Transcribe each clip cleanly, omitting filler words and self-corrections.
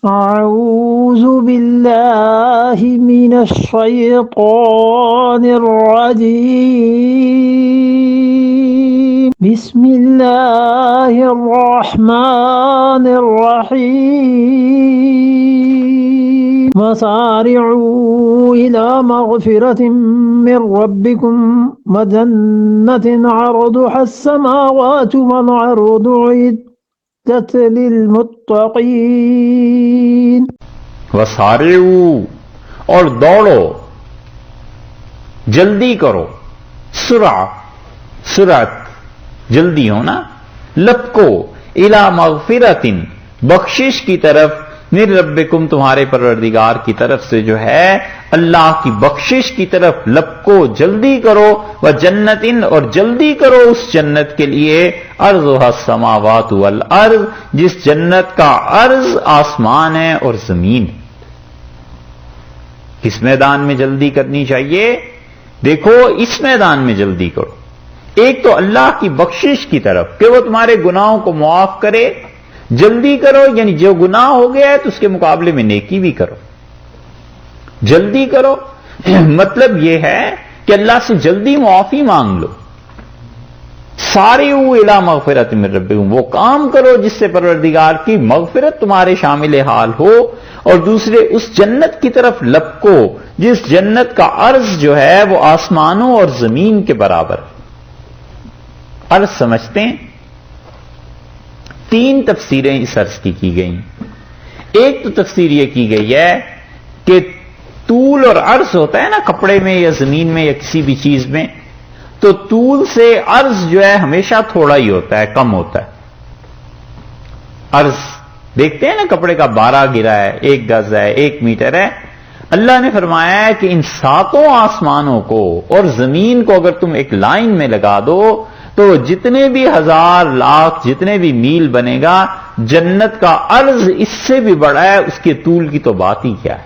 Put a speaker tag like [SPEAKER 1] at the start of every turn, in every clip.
[SPEAKER 1] أعوذ بالله من الشيطان الرجيم بسم الله الرحمن الرحيم وسارعوا إلى مغفرة من ربكم وجنة عرضها السماوات والأرض أعدت للمتقين
[SPEAKER 2] وسارعوا اور دوڑو، جلدی کرو، سرعت جلدی ہونا، لپکو، الی مغفرت بخشش کی طرف، من ربکم تمہارے پروردگار کی طرف سے جو ہے اللہ کی بخشش کی طرف لپکو، جلدی کرو، وجنت اور جلدی کرو اس جنت کے لیے، عرضها السماوات والارض جس جنت کا عرض آسمان ہے اور زمین۔ کس میدان میں جلدی کرنی چاہیے؟ دیکھو اس میدان میں جلدی کرو، ایک تو اللہ کی بخشش کی طرف کہ وہ تمہارے گناہوں کو معاف کرے، جلدی کرو، یعنی جو گناہ ہو گیا ہے تو اس کے مقابلے میں نیکی بھی کرو، جلدی کرو مطلب یہ ہے کہ اللہ سے جلدی معافی مانگ لو، سارعوا الی مغفرت من ربکم، وہ کام کرو جس سے پروردگار کی مغفرت تمہارے شامل حال ہو، اور دوسرے اس جنت کی طرف لپکو جس جنت کا عرض جو ہے وہ آسمانوں اور زمین کے برابر۔ عرض سمجھتے ہیں؟ 3 تفسیریں اس عرض کی گئیں۔ ایک تو تفسیر یہ کی گئی ہے کہ طول اور عرض ہوتا ہے نا کپڑے میں یا زمین میں یا کسی بھی چیز میں، تو طول سے عرض جو ہے ہمیشہ تھوڑا ہی ہوتا ہے، کم ہوتا ہے۔ عرض دیکھتے ہیں نا کپڑے کا 12 گرا ہے، 1 گز ہے، 1 میٹر ہے۔ اللہ نے فرمایا ہے کہ ان 7 آسمانوں کو اور زمین کو اگر تم ایک لائن میں لگا دو تو جتنے بھی 1000 لاکھ جتنے بھی میل بنے گا، جنت کا عرض اس سے بھی بڑا ہے، اس کے طول کی تو بات ہی کیا ہے۔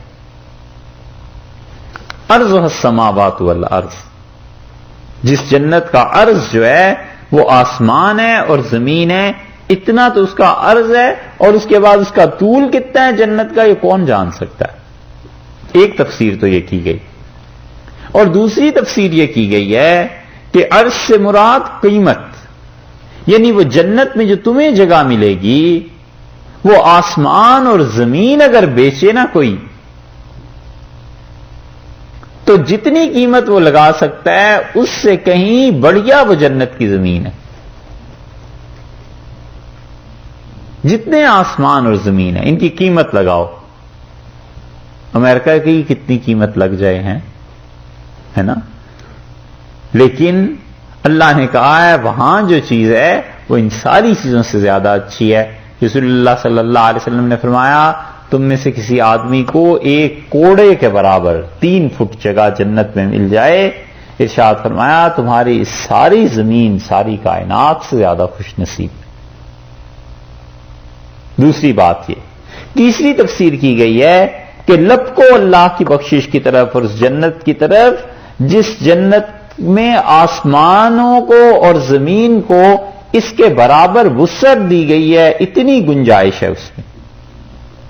[SPEAKER 2] عرضها السماوات والارض جس جنت کا عرض جو ہے وہ آسمان ہے اور زمین ہے، اتنا تو اس کا عرض ہے، اور اس کے بعد اس کا طول کتنا ہے جنت کا یہ کون جان سکتا ہے۔ ایک تفسیر تو یہ کی گئی، اور دوسری تفسیر یہ کی گئی ہے کہ عرض سے مراد قیمت، یعنی وہ جنت میں جو تمہیں جگہ ملے گی وہ آسمان اور زمین اگر بیچے نا کوئی تو جتنی قیمت وہ لگا سکتا ہے اس سے کہیں بڑھیا وہ جنت کی زمین ہے۔ جتنے آسمان اور زمین ہے ان کی قیمت لگاؤ، امریکہ کی کتنی قیمت لگ جائے ہیں، ہے نا، لیکن اللہ نے کہا ہے وہاں جو چیز ہے وہ ان ساری چیزوں سے زیادہ اچھی ہے۔ رسول اللہ صلی اللہ علیہ وسلم نے فرمایا تم میں سے کسی آدمی کو 1 کوڑے کے برابر 3 فٹ جگہ جنت میں مل جائے، ارشاد فرمایا تمہاری اس ساری زمین ساری کائنات سے زیادہ خوش نصیب۔ دوسری بات یہ، تیسری تفسیر کی گئی ہے کہ لپکو اللہ کی بخشش کی طرف اور اس جنت کی طرف جس جنت میں آسمانوں کو اور زمین کو اس کے برابر وسعت دی گئی ہے، اتنی گنجائش ہے اس میں،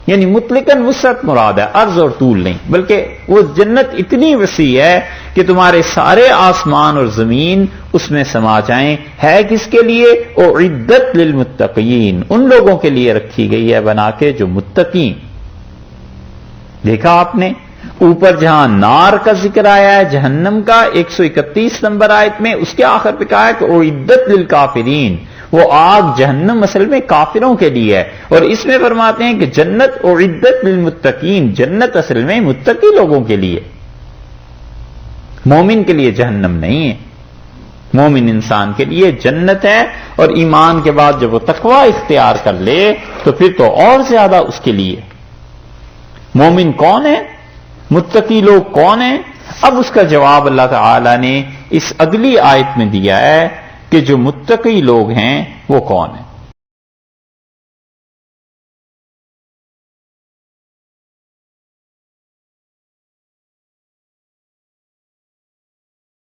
[SPEAKER 2] یعنی مطلقاً وسعت مراد ہے، عرض اور طول نہیں، بلکہ وہ جنت اتنی وسیع ہے کہ تمہارے سارے آسمان اور زمین اس میں سما جائیں۔ ہے کس کے لیے؟ اعدت للمتقین، ان لوگوں کے لیے رکھی گئی ہے بنا کے جو متقین۔ دیکھا آپ نے اوپر جہاں نار کا ذکر آیا ہے جہنم کا 131 نمبر آیت میں، اس کے آخر پہ کہا ہے کہ اعدت للکافرین، وہ آگ جہنم اصل میں کافروں کے لیے ہے، اور اس میں فرماتے ہیں کہ جنت اعدت للمتقین، جنت اصل میں متقی لوگوں کے لیے، مومن کے لیے جہنم نہیں ہے۔ مومن انسان کے لیے جنت ہے، اور ایمان کے بعد جب وہ تقوی اختیار کر لے تو پھر تو اور زیادہ اس کے لیے۔ مومن کون ہے؟ متقی لوگ کون ہیں؟ اب اس کا جواب اللہ تعالی نے اس اگلی آیت میں دیا ہے کہ جو متقی لوگ ہیں وہ کون ہیں۔